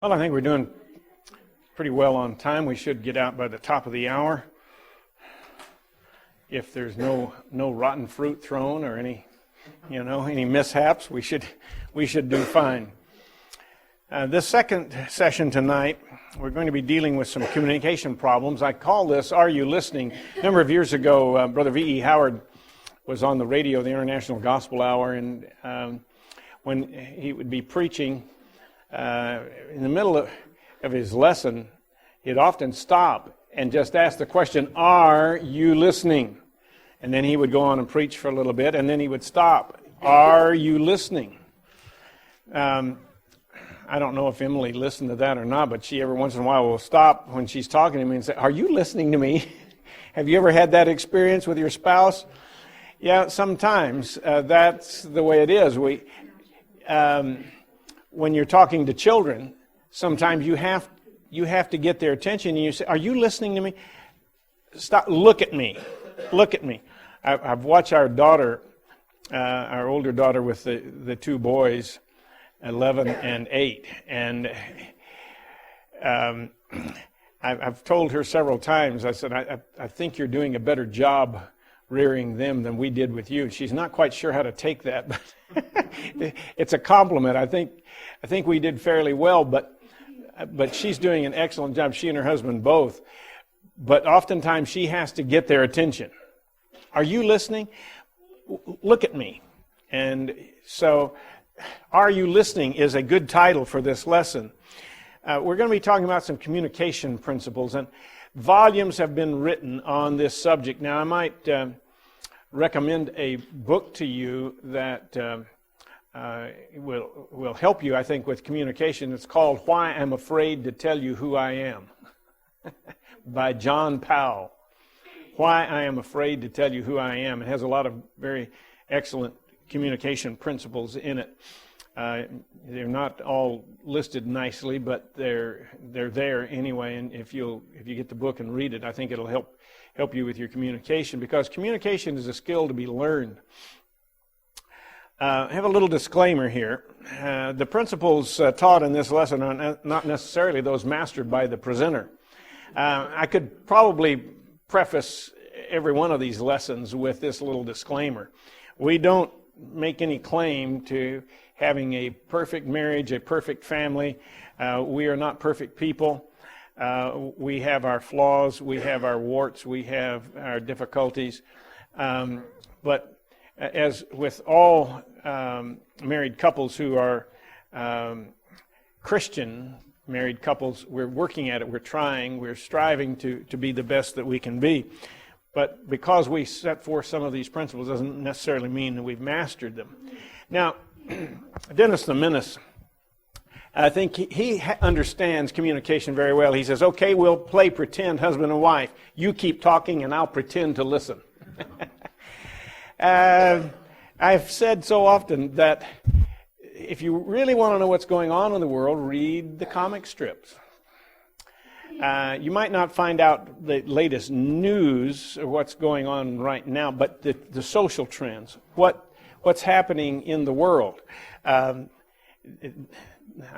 Well, I think we're doing pretty well on time. We should get out by the top of the hour. If there's no rotten fruit thrown or any mishaps, we should do fine. This second session tonight, we're going to be dealing with some communication problems. I call this "Are You Listening?" A number of years ago, Brother V.E. Howard was on the radio, the International Gospel Hour, and when he would be preaching, in the middle of his lesson, he'd often stop and just ask the question, "Are you listening?" And then he would go on and preach for a little bit, and then he would stop. "Are you listening?" I don't know if Emily listened to that or not, but she every once in a while will stop when she's talking to me and say, "Are you listening to me?" Have you ever had that experience with your spouse? Yeah, sometimes. That's the way it is. When you're talking to children, sometimes you have to get their attention, and you say, "Are you listening to me? Stop! Look at me! Look at me!" I've watched our daughter, our older daughter, with the two boys, 11 and 8, and I've told her several times. I said, "I think you're doing a better job rearing them than we did with you." She's not quite sure how to take that, but it's a compliment. I think we did fairly well, but she's doing an excellent job, she and her husband both. But oftentimes she has to get their attention. "Are you listening? Look at me." And so, "Are You Listening?" is a good title for this lesson. We're going to be talking about some communication principles, and volumes have been written on this subject. Now, I might recommend a book to you that will help you, I think, with communication. It's called "Why I'm Afraid to Tell You Who I Am" by John Powell. Why I Am Afraid to Tell You Who I Am. It has a lot of very excellent communication principles in it. They're not all listed nicely, but they're there anyway. And if you get the book and read it, I think it'll help you with your communication, because communication is a skill to be learned. I have a little disclaimer here. The principles taught in this lesson are not necessarily those mastered by the presenter. I could probably preface every one of these lessons with this little disclaimer. We don't make any claim to having a perfect marriage, a perfect family. We are not perfect people. We have our flaws, we have our warts, we have our difficulties. But as with all married couples who are Christian married couples, we're working at it, we're trying, we're striving to be the best that we can be. But because we set forth some of these principles doesn't necessarily mean that we've mastered them. Now, Dennis the Menace, I think he understands communication very well. He says, "Okay, we'll play pretend husband and wife. You keep talking and I'll pretend to listen." I've said so often that if you really want to know what's going on in the world, read the comic strips. You might not find out the latest news or what's going on right now, but the social trends, what's happening in the world. I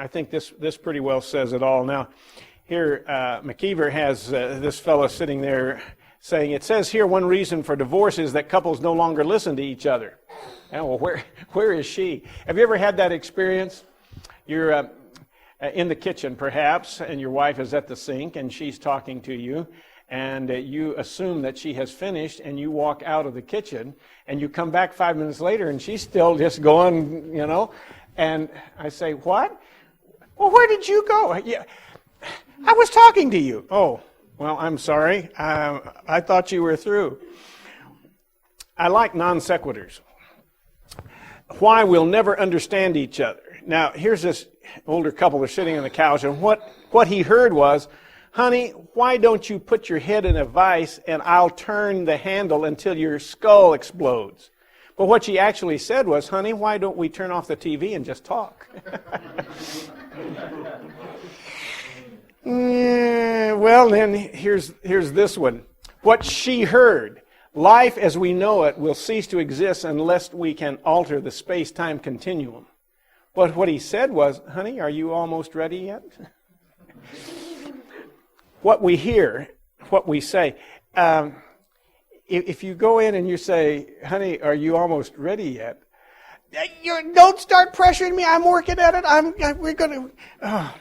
think this pretty well says it all. Now, here McKeever has this fellow sitting there saying, "It says here one reason for divorce is that couples no longer listen to each other." Oh, well, where is she? Have you ever had that experience? You're in the kitchen, perhaps, and your wife is at the sink, and she's talking to you, and you assume that she has finished, and you walk out of the kitchen, and you come back 5 minutes later, and she's still just going, and I say, "What? Well, where did you go?" "Yeah, I was talking to you." "Oh, well, I'm sorry. I thought you were through." I like non sequiturs. Why we'll never understand each other. Now, here's this older couple. They're sitting on the couch, and what he heard was, "Honey, why don't you put your head in a vise and I'll turn the handle until your skull explodes?" But what she actually said was, "Honey, why don't we turn off the TV and just talk?" Well, then here's this one. What she heard: "Life as we know it will cease to exist unless we can alter the space-time continuum." But what he said was, honey, are you almost ready yet? What we hear, what we say, if you go in and you say, honey, are you almost ready yet? Don't start pressuring me. I'm working at it. We're going to...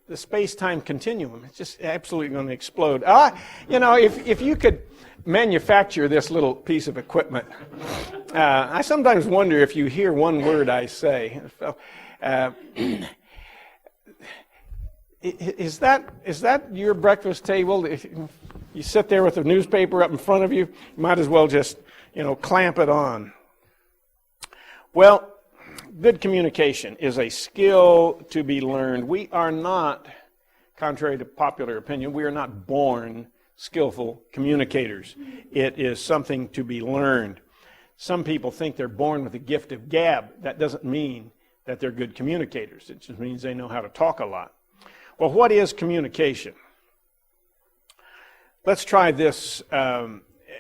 the space-time continuum is just absolutely going to explode. If you could manufacture this little piece of equipment, I sometimes wonder if you hear one word I say. Is that your breakfast table? If you sit there with a newspaper up in front of you, you might as well just, clamp it on. Well, good communication is a skill to be learned. We are not, contrary to popular opinion, we are not born skillful communicators. It is something to be learned. Some people think they're born with the gift of gab. That doesn't mean that they're good communicators. It just means they know how to talk a lot. Well, what is communication? Let's try this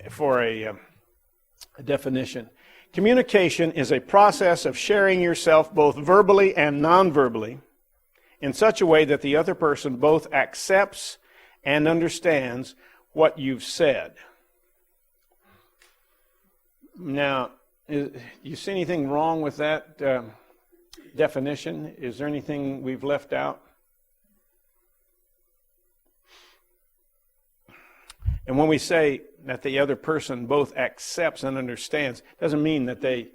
for a definition. Communication is a process of sharing yourself both verbally and non-verbally in such a way that the other person both accepts and understands what you've said. Now, you see anything wrong with that definition? Is there anything we've left out? And when we say that the other person both accepts and understands, doesn't mean that they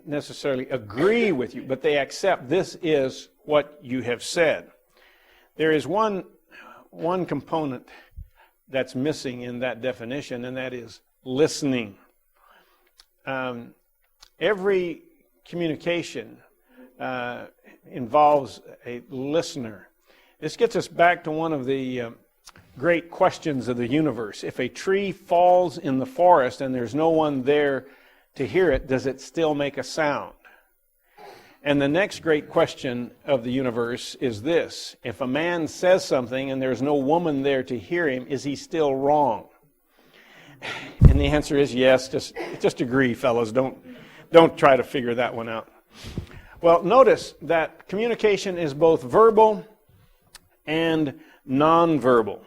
necessarily agree with you, but they accept this is what you have said. There is one component that's missing in that definition, and that is listening. Every communication involves a listener. This gets us back to one of the great questions of the universe. If a tree falls in the forest and there's no one there to hear it, does it still make a sound? And the next great question of the universe is this: if a man says something and there's no woman there to hear him, is he still wrong? And the answer is yes. Just agree, fellas. Don't try to figure that one out. Well, notice that communication is both verbal and nonverbal.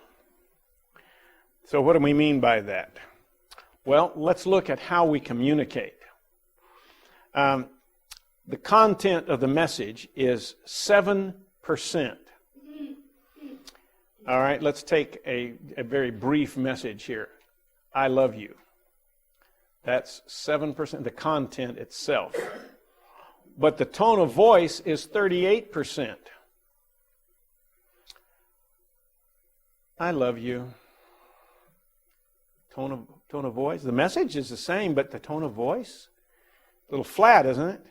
So what do we mean by that? Well, let's look at how we communicate. The content of the message is 7%. All right, let's take a very brief message here. I love you. That's 7%, the content itself. But the tone of voice is 38%. I love you. Tone of voice. The message is the same, but the tone of voice, a little flat, isn't it?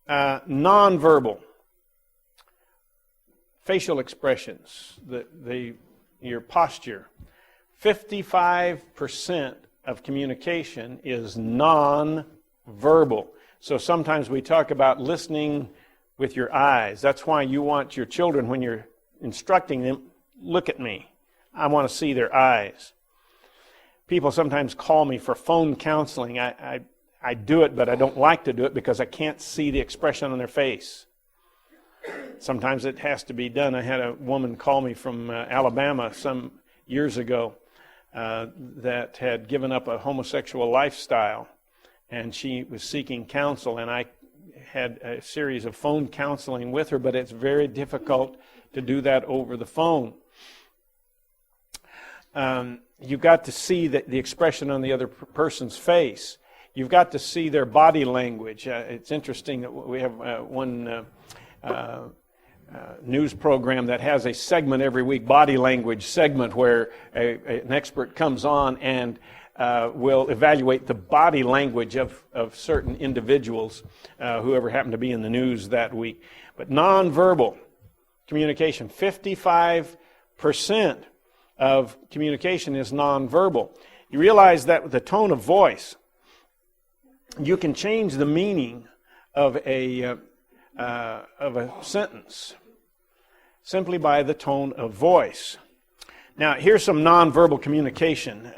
Nonverbal. Facial expressions, your posture. 55% of communication is non-verbal. So sometimes we talk about listening with your eyes. That's why you want your children, when you're instructing them, look at me. I want to see their eyes. People sometimes call me for phone counseling. I do it, but I don't like to do it because I can't see the expression on their face. Sometimes it has to be done. I had a woman call me from Alabama some years ago that had given up a homosexual lifestyle, and she was seeking counsel, and I had a series of phone counseling with her, but it's very difficult to do that over the phone. You've got to see the expression on the other person's face. You've got to see their body language. It's interesting that we have one news program that has a segment every week, body language segment, where an expert comes on and will evaluate the body language of certain individuals, whoever happened to be in the news that week. But nonverbal communication, 55% of communication is nonverbal. You realize that with the tone of voice, you can change the meaning of a sentence simply by the tone of voice. Now, here's some nonverbal communication.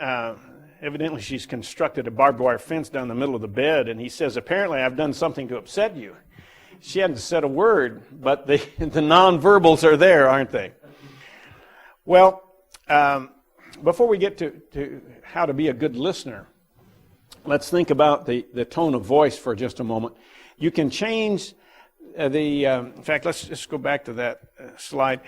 evidently she's constructed a barbed wire fence down the middle of the bed, and he says, apparently I've done something to upset you. She hadn't said a word, but the nonverbals are there, aren't they? Well, before we get to how to be a good listener, let's think about the tone of voice for just a moment. You can change in fact, let's just go back to that slide.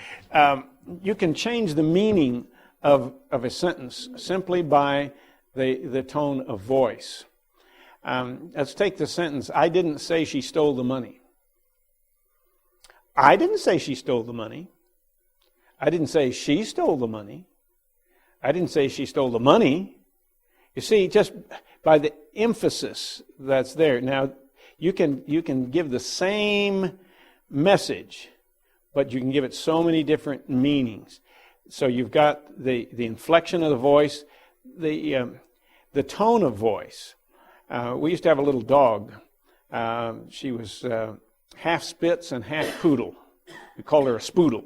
You can change the meaning of a sentence simply by the tone of voice. Let's take the sentence, I didn't say she stole the money. I didn't say she stole the money. I didn't say she stole the money. I didn't say she stole the money. You see, just by the emphasis that's there. Now, you can give the same message, but you can give it so many different meanings. So you've got the inflection of the voice, the tone of voice. We used to have a little dog. She was half Spitz and half Poodle. We called her a Spoodle.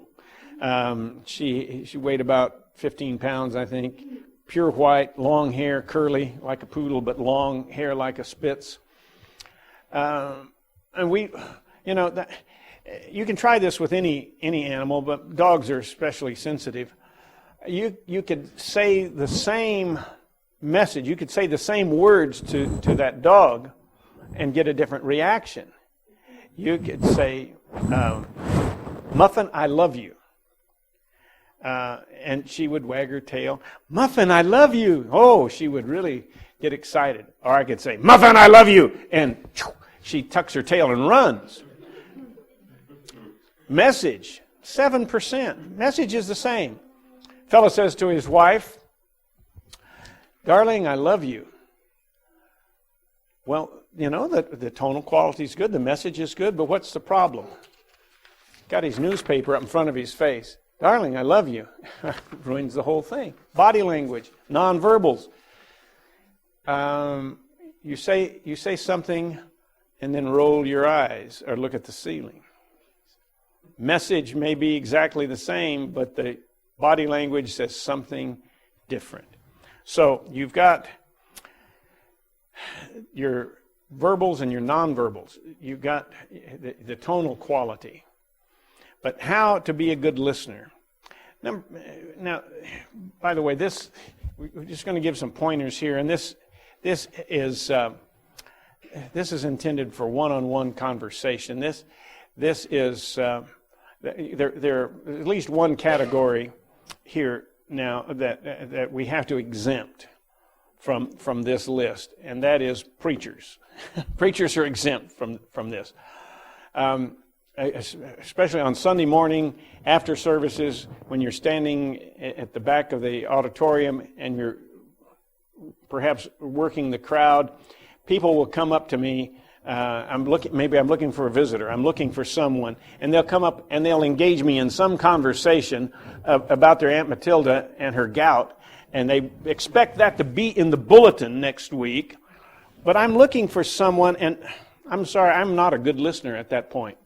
She weighed about 15 pounds, I think. Pure white, long hair, curly like a Poodle, but long hair like a Spitz. And we, you can try this with any animal, but dogs are especially sensitive. You could say the same message, you could say the same words to that dog and get a different reaction. You could say, Muffin, I love you. And she would wag her tail. Muffin, I love you. Oh, she would really get excited. Or I could say, Muffin, I love you. And she tucks her tail and runs. Message, 7%. Message is the same. Fellow says to his wife, darling, I love you. Well, the tonal quality is good, the message is good, but what's the problem? Got his newspaper up in front of his face. Darling, I love you. Ruins the whole thing. Body language, nonverbals. You say something and then roll your eyes or look at the ceiling. Message may be exactly the same, but the body language says something different. So you've got your verbals and your nonverbals. You've got the tonal quality. But how to be a good listener. Now, by the way, we're just going to give some pointers here, and this is intended for one-on-one conversation. This is there are at least one category here now that we have to exempt from this list, and that is preachers. Preachers are exempt from this. Especially on Sunday morning after services, when you're standing at the back of the auditorium and you're perhaps working the crowd, people will come up to me. Maybe I'm looking for a visitor. I'm looking for someone, and they'll come up and they'll engage me in some conversation about their Aunt Matilda and her gout, and they expect that to be in the bulletin next week. But I'm looking for someone, and I'm sorry, I'm not a good listener at that point.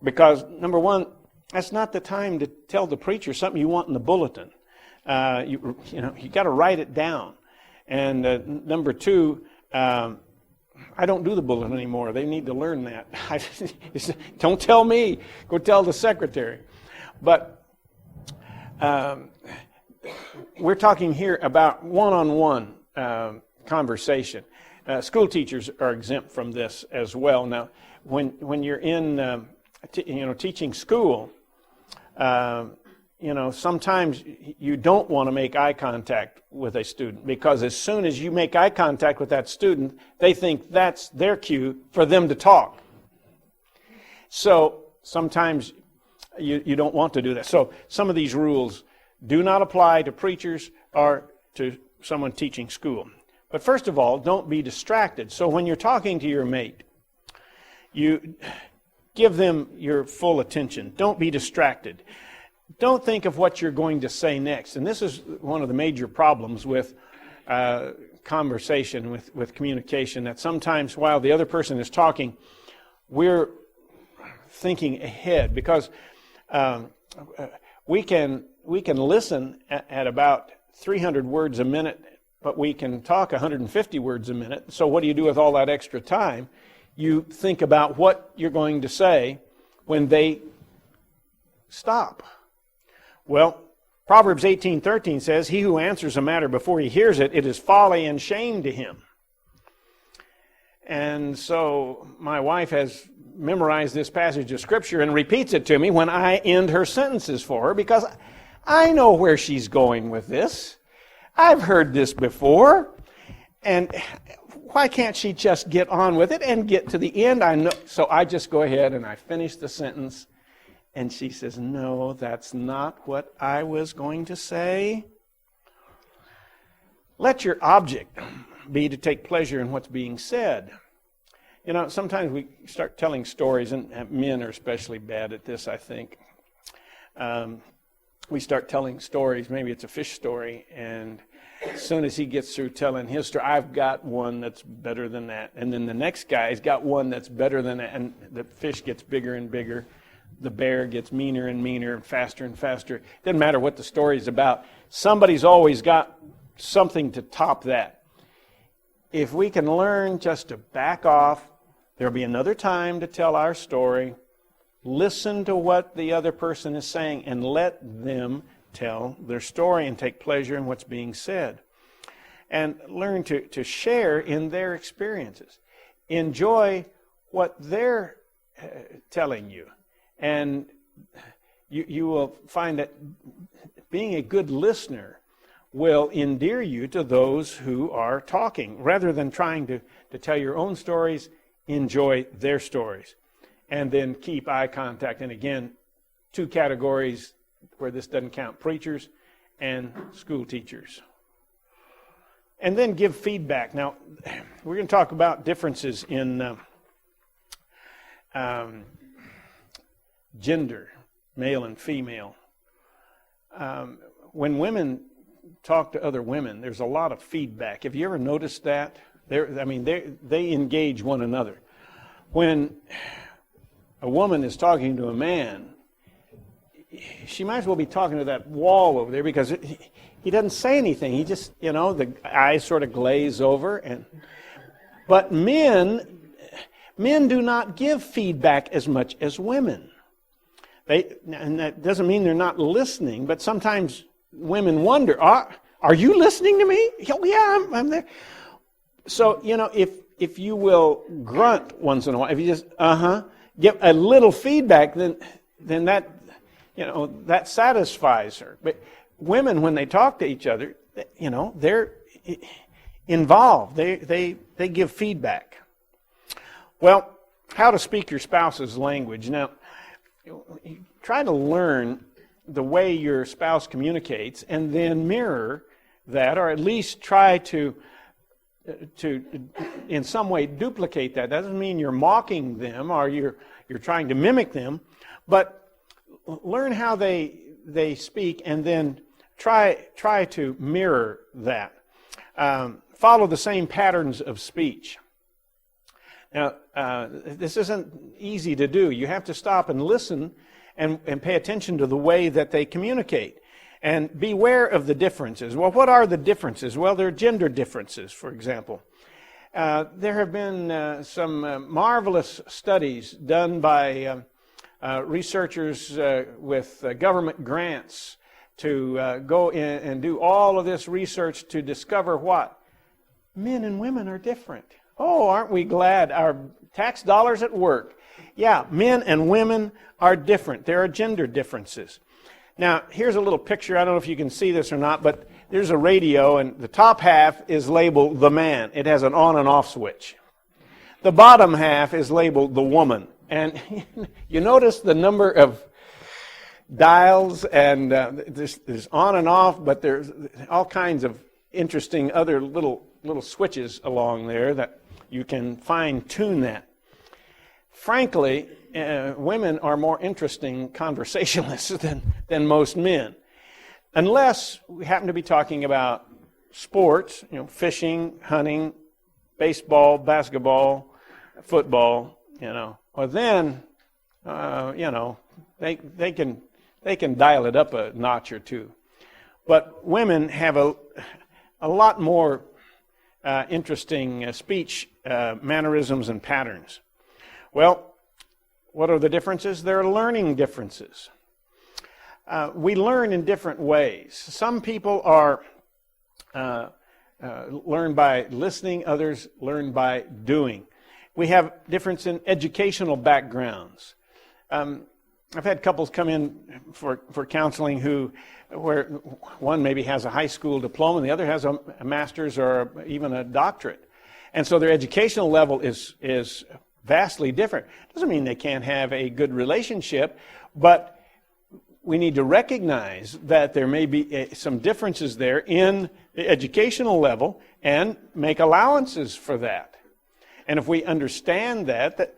Because, number one, that's not the time to tell the preacher something you want in the bulletin. You got to write it down. And number two, I don't do the bulletin anymore. They need to learn that. Don't tell me. Go tell the secretary. But we're talking here about one-on-one conversation. School teachers are exempt from this as well. Now, when you're in teaching school, sometimes you don't want to make eye contact with a student, because as soon as you make eye contact with that student, they think that's their cue for them to talk. So sometimes you don't want to do that. So some of these rules do not apply to preachers or to someone teaching school. But first of all, don't be distracted. So when you're talking to your mate, you give them your full attention. Don't be distracted. Don't think of what you're going to say next. And this is one of the major problems with conversation, with communication, that sometimes while the other person is talking, we're thinking ahead, because we can listen at about 300 words a minute, but we can talk 150 words a minute. So what do you do with all that extra time? You think about what you're going to say when they stop. Well, Proverbs 18:13 says, "He who answers a matter before he hears it, it is folly and shame to him." And so my wife has memorized this passage of Scripture and repeats it to me when I end her sentences for her, because I know where she's going with this. I've heard this before. And why can't she just get on with it and get to the end? I know. So I just go ahead and I finish the sentence. And she says, "No, that's not what I was going to say." Let your object be to take pleasure in what's being said. You know, sometimes we start telling stories, and men are especially bad at this, I think. We start telling stories, maybe it's a fish story, and as soon as he gets through telling his story, I've got one that's better than that. And then the next guy's got one that's better than that, and the fish gets bigger and bigger. The bear gets meaner and meaner and faster. It doesn't matter what the story's about. Somebody's always got something to top that. If we can learn just to back off, there'll be another time to tell our story. Listen to what the other person is saying and let them tell their story and take pleasure in what's being said. And learn to share in their experiences. Enjoy what they're telling you. And you will find that being a good listener will endear you to those who are talking. Rather than trying to tell your own stories, enjoy their stories. And then keep eye contact. And again, two categories where this doesn't count: preachers and school teachers. And then give feedback. Now, we're going to talk about differences in gender, male and female. When women talk to other women, there's a lot of feedback. Have you ever noticed that? They engage one another. When a woman is talking to a man, she might as well be talking to that wall over there, because he doesn't say anything. He just, the eyes sort of glaze over. But men do not give feedback as much as women. And that doesn't mean they're not listening, but sometimes women wonder, are you listening to me? Yeah, I'm there. So, if you will grunt once in a while, if you just, give a little feedback, then that, that satisfies her. But women, when they talk to each other, they're involved. They give feedback. Well, how to speak your spouse's language. Now, try to learn the way your spouse communicates and then mirror that, or at least try to in some way duplicate that. That doesn't mean you're mocking them or you're trying to mimic them, but learn how they speak and then try to mirror that. Follow the same patterns of speech. Now, this isn't easy to do. You have to stop and listen and pay attention to the way that they communicate. And beware of the differences. Well, what are the differences? Well, there are gender differences, for example. There have been some marvelous studies done by researchers with government grants to go in and do all of this research to discover what? Men and women are different. Oh, aren't we glad our tax dollars at work? Yeah, men and women are different. There are gender differences. Now, here's a little picture. I don't know if you can see this or not, but there's a radio, and the top half is labeled the man. It has an on and off switch. The bottom half is labeled the woman. And you notice the number of dials, and there's on and off, but there's all kinds of interesting other little switches along there that you can fine-tune that. Frankly, women are more interesting conversationalists than most men. Unless we happen to be talking about sports, fishing, hunting, baseball, basketball, football, Well, then, they can dial it up a notch or two. But women have a lot more interesting speech mannerisms and patterns. Well, what are the differences? There are learning differences. We learn in different ways. Some people are learn by listening, others learn by doing. We have difference in educational backgrounds. I've had couples come in for counseling where one maybe has a high school diploma and the other has a master's or even a doctorate. And so their educational level is vastly different. Doesn't mean they can't have a good relationship, but we need to recognize that there may be some differences there in the educational level and make allowances for that. And if we understand that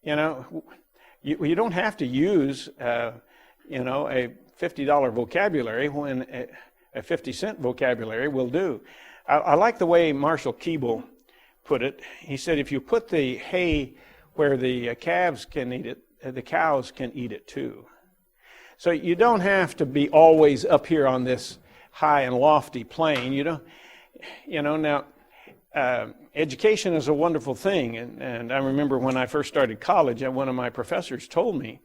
you don't have to use a $50 vocabulary when a 50-cent vocabulary will do. I like the way Marshall Keeble put it. He said, if you put the hay where the calves can eat it, the cows can eat it too. So you don't have to be always up here on this high and lofty plane. Education is a wonderful thing. And I remember when I first started college, one of my professors told me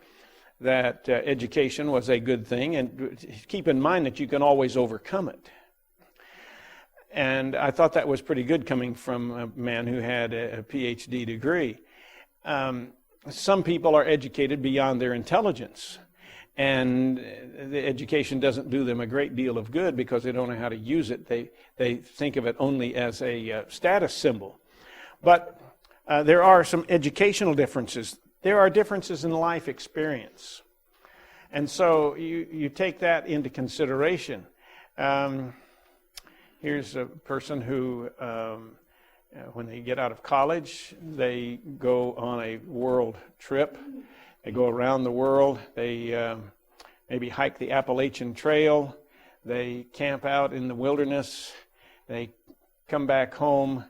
that education was a good thing, and keep in mind that you can always overcome it. And I thought that was pretty good coming from a man who had a PhD degree. Some people are educated beyond their intelligence, and the education doesn't do them a great deal of good because they don't know how to use it. They think of it only as a status symbol. But there are some educational differences. There are differences in life experience. And so you take that into consideration. Here's a person who, when they get out of college, they go on a world trip. They go around the world. They maybe hike the Appalachian Trail. They camp out in the wilderness. They come back home,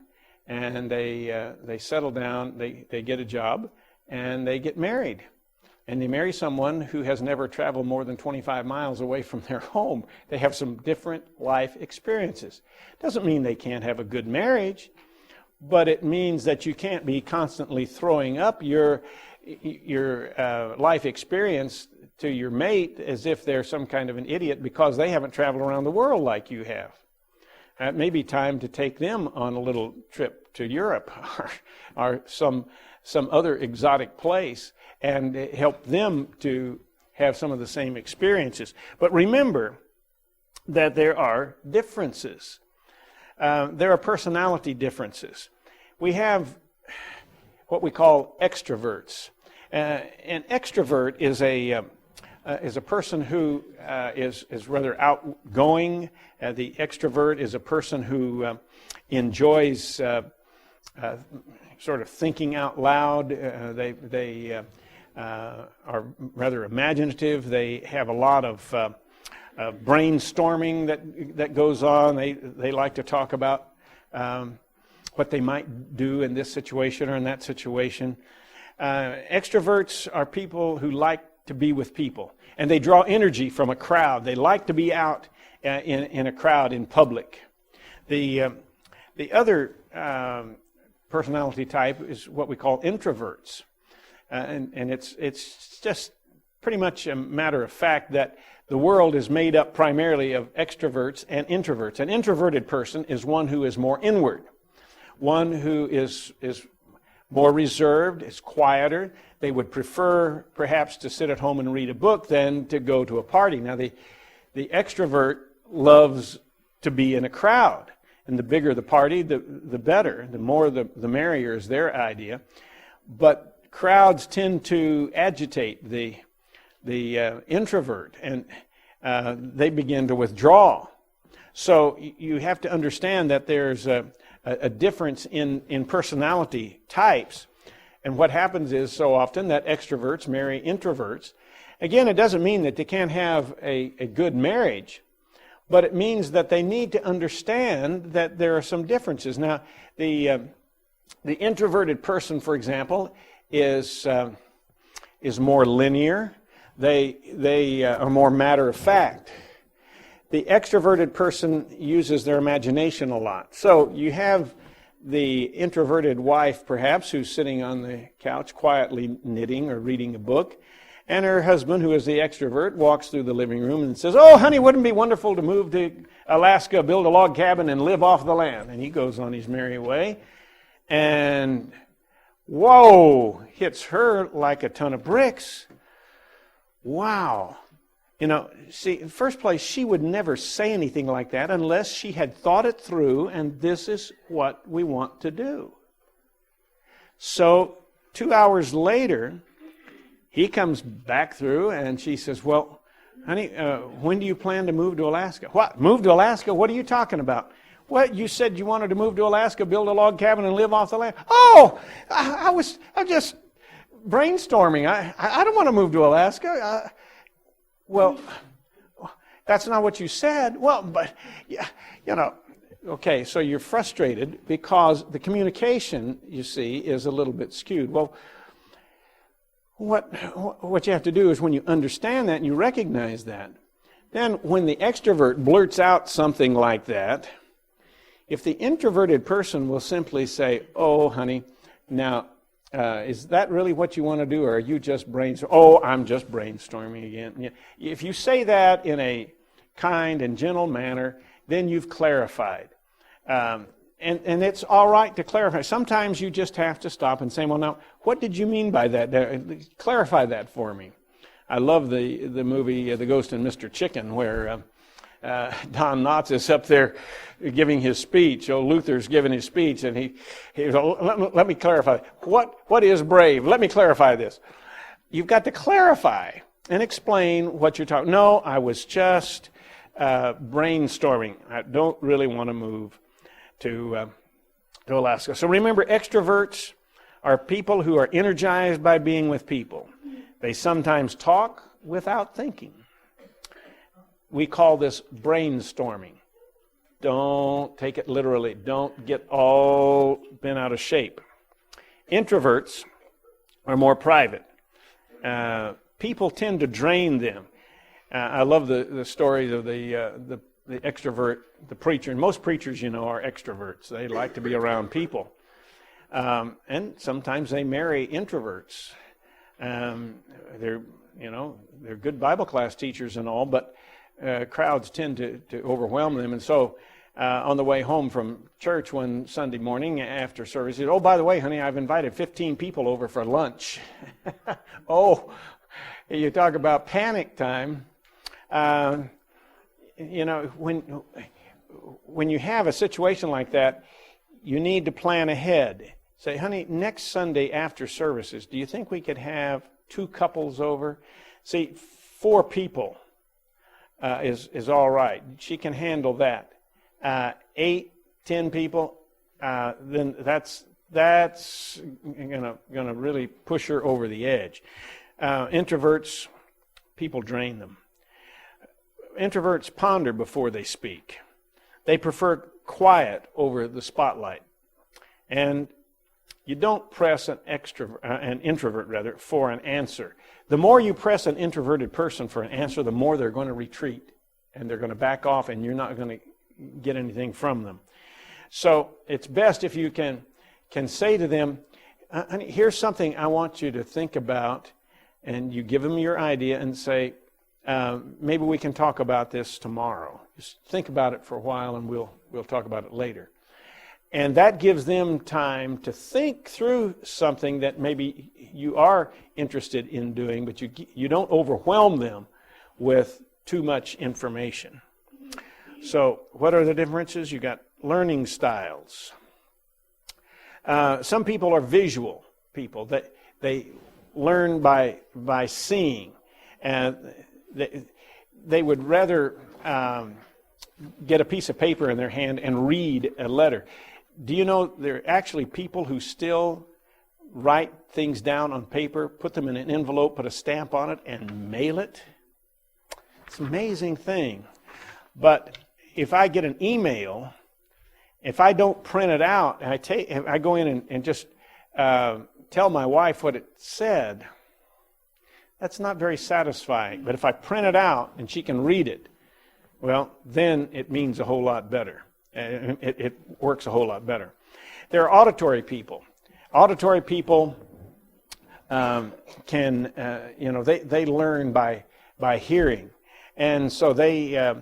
and they settle down. They get a job, and they get married. And they marry someone who has never traveled more than 25 miles away from their home. They have some different life experiences. Doesn't mean they can't have a good marriage, but it means that you can't be constantly throwing up your life experience to your mate as if they're some kind of an idiot because they haven't traveled around the world like you have. It may be time to take them on a little trip to Europe or some other exotic place and help them to have some of the same experiences. But remember that there are differences. There are personality differences. We have what we call extroverts. An extrovert is a person who is rather outgoing. The extrovert is a person who enjoys sort of thinking out loud. They are rather imaginative. They have a lot of brainstorming that goes on. They like to talk about what they might do in this situation or in that situation. Extroverts are people who like to be with people, and they draw energy from a crowd. They like to be out in a crowd in public. The other personality type is what we call introverts, and it's just pretty much a matter of fact that the world is made up primarily of extroverts and introverts. An introverted person is one who is more inward, one who is more reserved, is quieter. They would prefer perhaps to sit at home and read a book than to go to a party. Now the extrovert loves to be in a crowd, and the bigger the party, the better. The more the merrier is their idea. But crowds tend to agitate the introvert, and they begin to withdraw. So you have to understand that there's a difference in personality types. And what happens is so often that extroverts marry introverts. Again, it doesn't mean that they can't have a good marriage, but it means that they need to understand that there are some differences. Now, the introverted person, for example, is more linear. They are more matter of fact. The extroverted person uses their imagination a lot. So you have the introverted wife, perhaps, who's sitting on the couch quietly knitting or reading a book, and her husband, who is the extrovert, walks through the living room and says, "Oh, honey, wouldn't it be wonderful to move to Alaska, build a log cabin, and live off the land?" And he goes on his merry way, and whoa, hits her like a ton of bricks. Wow. You know, see, in the first place, she would never say anything like that unless she had thought it through, and this is what we want to do. So 2 hours later, he comes back through, and she says, "Well, honey, when do you plan to move to Alaska?" "What? Move to Alaska? What are you talking about?" "What? You said you wanted to move to Alaska, build a log cabin, and live off the land." "Oh, I'm just brainstorming. I don't want to move to Alaska." "Well, that's not what you said." "Well, but, yeah, you know." Okay, so you're frustrated because the communication, you see, is a little bit skewed. Well, what you have to do is when you understand that and you recognize that, then when the extrovert blurts out something like that, if the introverted person will simply say, "Oh, honey, now, is that really what you want to do, or are you just brainstorming?" "Oh, I'm just brainstorming again." If you say that in a kind and gentle manner, then you've clarified. And it's all right to clarify. Sometimes you just have to stop and say, "Well, now, what did you mean by that? Clarify that for me." I love the movie The Ghost and Mr. Chicken, where Don Knotts is up there giving his speech. Oh, Luther's giving his speech, and he let me clarify. What is brave? Let me clarify this. You've got to clarify and explain what you're talking. "No, I was just brainstorming. I don't really want to move to Alaska." So remember, extroverts are people who are energized by being with people. They sometimes talk without thinking. We call this brainstorming. Don't take it literally. Don't get all bent out of shape. Introverts are more private. People tend to drain them. I love the stories of the extrovert, the preacher. And most preachers, you know, are extroverts. They like to be around people. And sometimes they marry introverts. They're good Bible class teachers and all, but crowds tend to overwhelm them. And so on the way home from church one Sunday morning after service, he said, "Oh, by the way, honey, I've invited 15 people over for lunch." Oh, you talk about panic time. You know, when you have a situation like that, you need to plan ahead. Say, "Honey, next Sunday after services, do you think we could have 2 couples over?" See, 4 people is all right. She can handle that. 8, 10 people, then that's gonna really push her over the edge. Introverts, people drain them. Introverts ponder before they speak. They prefer quiet over the spotlight. And you don't press an introvert for an answer. The more you press an introverted person for an answer, the more they're going to retreat and they're going to back off, and you're not going to get anything from them. So it's best if you can say to them, "Honey, here's something I want you to think about," and you give them your idea and say, "Maybe we can talk about this tomorrow. Just think about it for a while, and we'll talk about it later." And that gives them time to think through something that maybe you are interested in doing, but you don't overwhelm them with too much information. So what are the differences? You got learning styles. Some people are visual people. They learn by seeing. And they would rather get a piece of paper in their hand and read a letter. Do you know there are actually people who still write things down on paper, put them in an envelope, put a stamp on it, and mail it? It's an amazing thing. But if I get an email, if I don't print it out, and I go in and just tell my wife what it said, that's not very satisfying. But if I print it out and she can read it, well, then it means a whole lot better. It works a whole lot better. There are auditory people. Auditory people can, they learn by hearing, and so they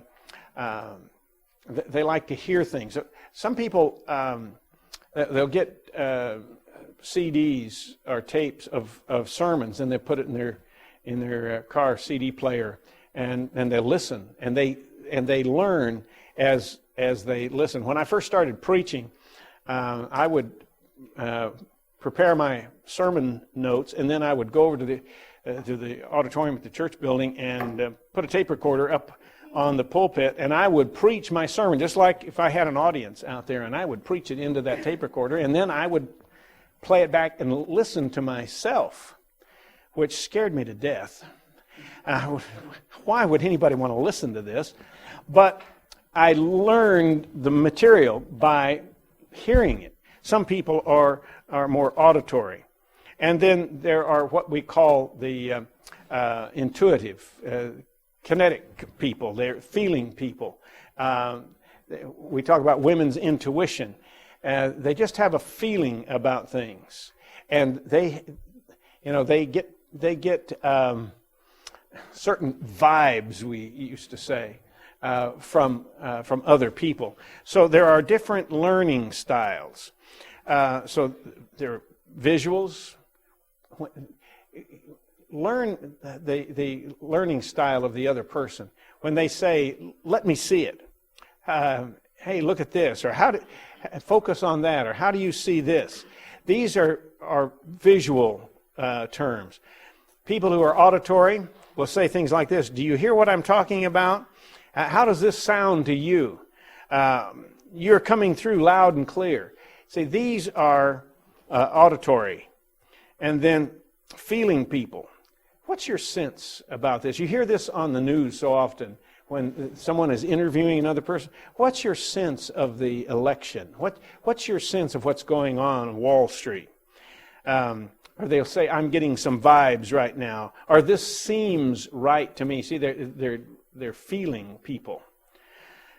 like to hear things. Some people, they'll get CDs or tapes of sermons, and they put it in their car CD player, and they listen, and they learn as they listen. When I first started preaching, I would prepare my sermon notes, and then I would go over to the auditorium at the church building and put a tape recorder up on the pulpit, and I would preach my sermon just like if I had an audience out there, and I would preach it into that tape recorder, and then I would play it back and listen to myself, which scared me to death. Why would anybody want to listen to this? But I learned the material by hearing it. Some people are more auditory. And then there are what we call the intuitive, kinetic people. They're feeling people. We talk about women's intuition. They just have a feeling about things. And they get certain vibes, we used to say, from other people. So there are different learning styles. So there are visuals. Learn the learning style of the other person. When they say, "Let me see it," "Hey, look at this," or focus on that, or "How do you see this?" These are visual terms. People who are auditory will say things like this: "Do you hear what I'm talking about? How does this sound to you? You're coming through loud and clear." See, these are auditory. And then feeling people. What's your sense about this? You hear this on the news so often when someone is interviewing another person. What's your sense of the election? What's your sense of what's going on Wall Street? Or they'll say, "I'm getting some vibes right now," or "This seems right to me." See, they're feeling people.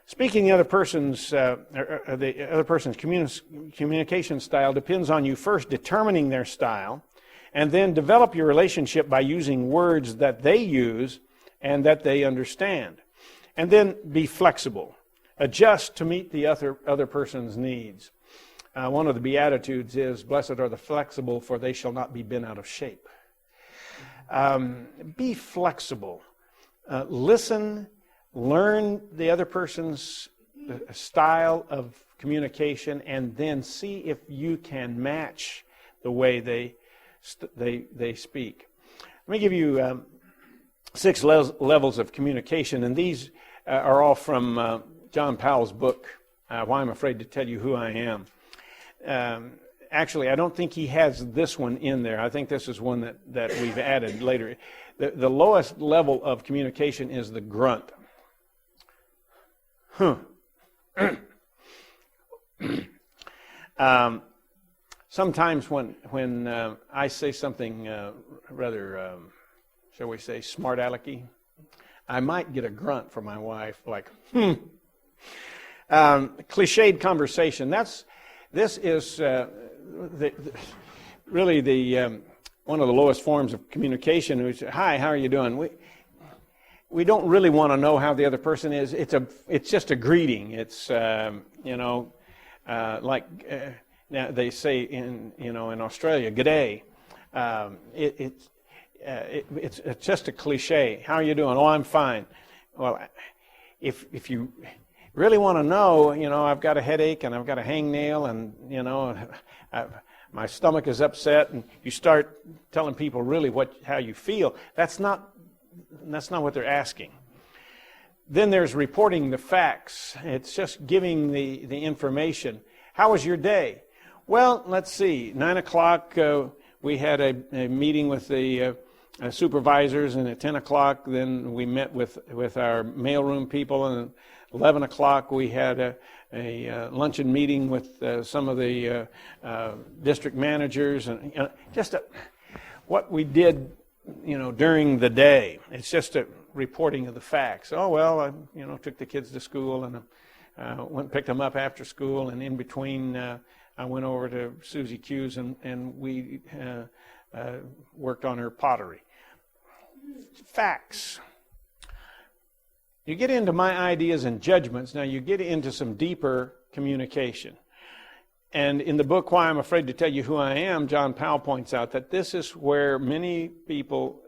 Speaking the other person's communication style depends on you first determining their style, and then develop your relationship by using words that they use and that they understand. And then be flexible. Adjust to meet the other person's needs. One of the Beatitudes is, "Blessed are the flexible, for they shall not be bent out of shape." Be flexible. Listen, learn the other person's style of communication, and then see if you can match the way they speak. Let me give you 6 levels of communication, and these are all from John Powell's book, Why I'm Afraid to Tell You Who I Am. Actually, I don't think he has this one in there. I think this is one that we've added later. The lowest level of communication is the grunt. Sometimes when I say something rather, shall we say, smart-alecky, I might get a grunt from my wife, like, cliched conversation. This is really one of the lowest forms of communication. We say, "Hi, how are you doing?" We don't really want to know how the other person is. It's just a greeting. It's like now they say in Australia, "G'day." It's just a cliche. "How are you doing?" "Oh, I'm fine." Well, if you really want to know, I've got a headache and I've got a hangnail and my stomach is upset, and you start telling people really how you feel. That's not what they're asking. Then there's reporting the facts. It's just giving the information. "How was your day?" "Well, let's see. 9 o'clock we had a meeting with the supervisors, and at 10 o'clock then we met with our mailroom people, and 11 o'clock we had a luncheon meeting with some of the district managers, and just what we did, during the day. It's just reporting of the facts. Oh, well, I took the kids to school and went and picked them up after school, and in between I went over to Susie Q's and we worked on her pottery. Facts. You get into my ideas and judgments, now you get into some deeper communication. And in the book, Why I'm Afraid to Tell You Who I Am, John Powell points out that this is where many people,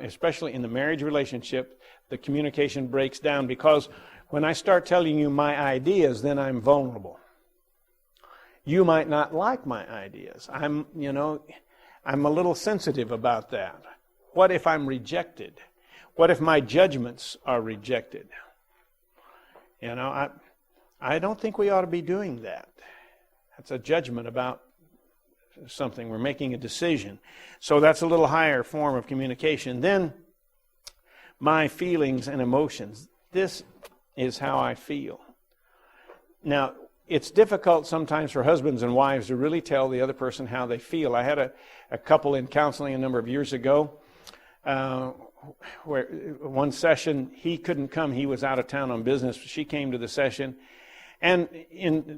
especially in the marriage relationship, the communication breaks down, because when I start telling you my ideas, then I'm vulnerable. You might not like my ideas. I'm a little sensitive about that. What if I'm rejected? What if my judgments are rejected? I don't think we ought to be doing that. That's a judgment about something. We're making a decision. So that's a little higher form of communication. Then my feelings and emotions. This is how I feel. Now, it's difficult sometimes for husbands and wives to really tell the other person how they feel. I had a couple in counseling a number of years ago where one session, he couldn't come. He was out of town on business. She came to the session. And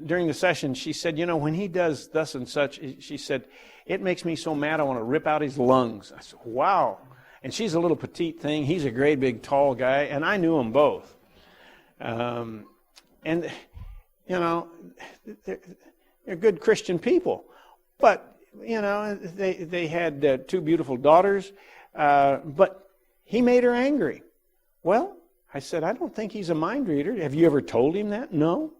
during the session, she said, when he does thus and such, she said, it makes me so mad I want to rip out his lungs. I said, wow. And she's a little petite thing. He's a great big tall guy. And I knew them both. They're good Christian people. But, they had two beautiful daughters. But he made her angry. Well, I said, I don't think he's a mind reader. Have you ever told him that? No.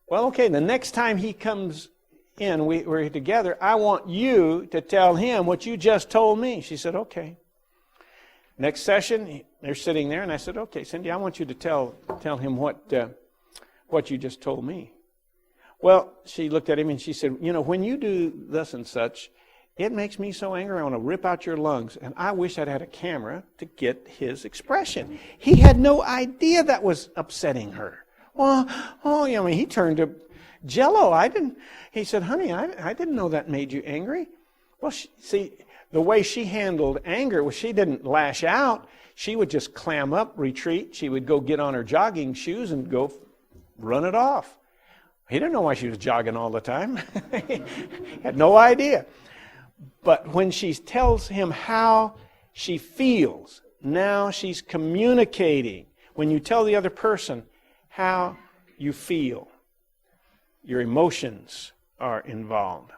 Well, okay, the next time he comes in, we're together, I want you to tell him what you just told me. She said, okay. Next session, they're sitting there, and I said, okay, Cindy, I want you to tell him what you just told me. Well, she looked at him and she said, when you do thus and such, it makes me so angry I want to rip out your lungs. And I wish I'd had a camera to get his expression. He had no idea that was upsetting her. Well, he turned to jello. He said, honey, I didn't know that made you angry. Well, see, the way she handled anger was she didn't lash out. She would just clam up, retreat. She would go get on her jogging shoes and go run it off. He didn't know why she was jogging all the time. He had no idea. But when she tells him how she feels, now she's communicating. When you tell the other person how you feel, your emotions are involved.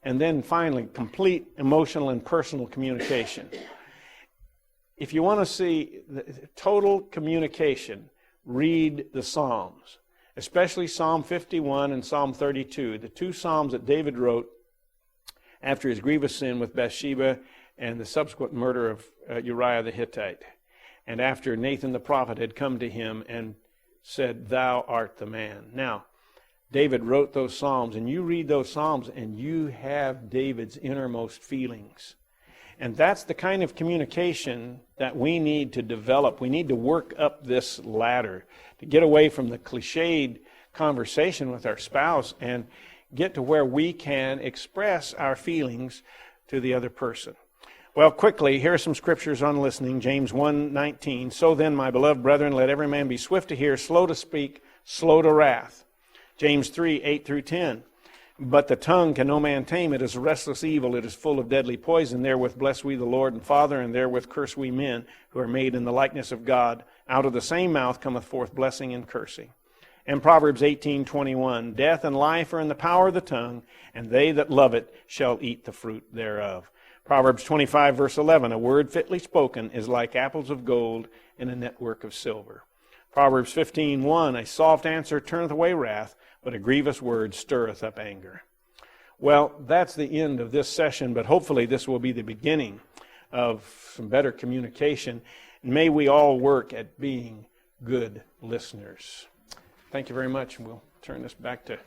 And then finally, complete emotional and personal communication. If you want to see the total communication, read the Psalms, especially Psalm 51 and Psalm 32, the two Psalms that David wrote after his grievous sin with Bathsheba and the subsequent murder of Uriah the Hittite, and after Nathan the prophet had come to him and said, thou art the man. Now, David wrote those Psalms, and you read those Psalms, and you have David's innermost feelings. And that's the kind of communication that we need to develop. We need to work up this ladder to get away from the cliched conversation with our spouse and get to where we can express our feelings to the other person. Well, quickly, here are some scriptures on listening. James 1:19. So then, my beloved brethren, let every man be swift to hear, slow to speak, slow to wrath. James 3:8-10. But the tongue can no man tame. It is a restless evil. It is full of deadly poison. Therewith bless we the Lord and Father, and therewith curse we men, who are made in the likeness of God. Out of the same mouth cometh forth blessing and cursing. And Proverbs 18:21. Death and life are in the power of the tongue, and they that love it shall eat the fruit thereof. Proverbs 25, verse 11. A word fitly spoken is like apples of gold in a network of silver. Proverbs 15:1. A soft answer turneth away wrath, but a grievous word stirreth up anger. Well, that's the end of this session, but hopefully this will be the beginning of some better communication. May we all work at being good listeners. Thank you very much, and we'll turn this back to